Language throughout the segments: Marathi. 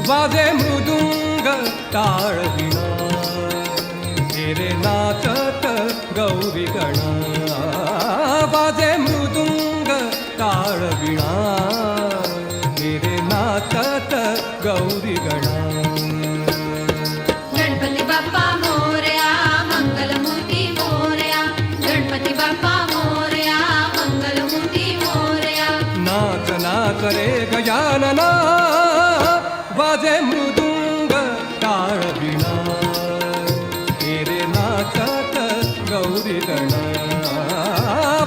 वाजे मृदुंग टाळ विणा रे नाचत गौरी गणा वाजे मृदुंग टाळ विणा रे नाचत गौरी गणा गणपती बाप्पा मोरया मंगलमूर्ती मोरया गणपती बाप्पा मोरया मंगलमूर्ती मोरया नाच नाच रे गजानना वाजे मृदुंग टाळ विणा रे नाचत गौरी गणा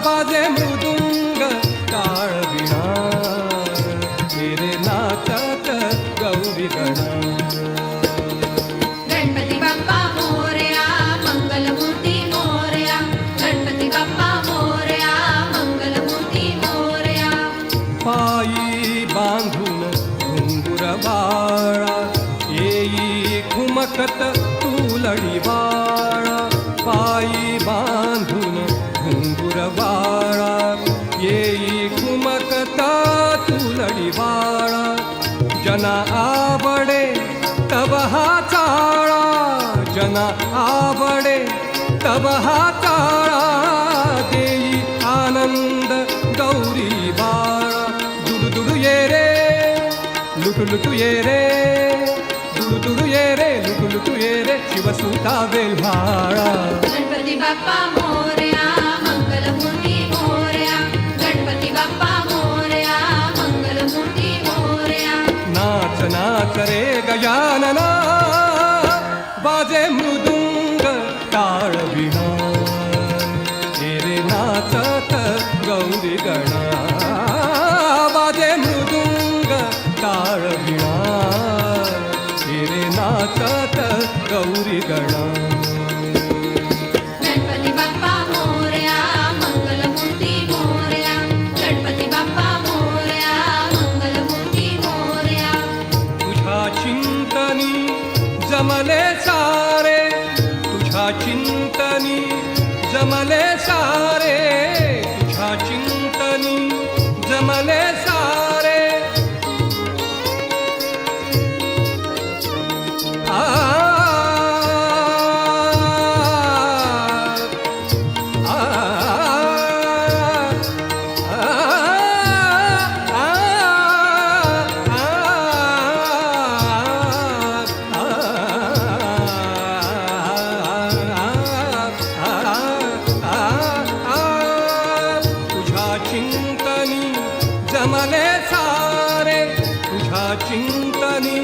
वाजे मृदुंग टाळ विणा रे नाचत गौरी गणा गणपती बाप्पा मोरया मंगलमूर्ती मोरया गणपती बाप्पा मोरया मंगलमूर्ती मोरया पायी बांधून घुंगुर बाळा येई खुमकत तुलडी बाळा पायी बांधून घुंगुर बाळा येई खुमकत तुलडी बाळा जना आवडे तव हा चाळा जना आवडे तव हा चाळा देई आनंद गौरी बाळा दुडू दुडू ये रे लुटू लुटू ये रे दुडू दुडू ये रे लुटू लुटू ये रे शिवसुता बेल्हाळा गणपती बाप्पा मोरया मंगलमूर्ती मोरया गणपती बाप्पा मोरया मंगलमूर्ती मोरया नाच नाच रे गजानना वाजे मृदुंग टाळ विणा रे नाचत गौरी गणा वाजे मृदुंग टाळ विणा रे नाचत गौरी गणा गणपती बाप्पा मोरया मंगलमूर्ती मोरया गणपती बाप्पा मोरया मंगलमूर्ती मोरया तुझ्या चिंतनी जमले सारे तुझ्या चिंतनी जमले सारे तुझ्या चिंतनी जमले सारे आ आ तुझ्या चिंतनी जमले सारे तुझ्या चिंतनी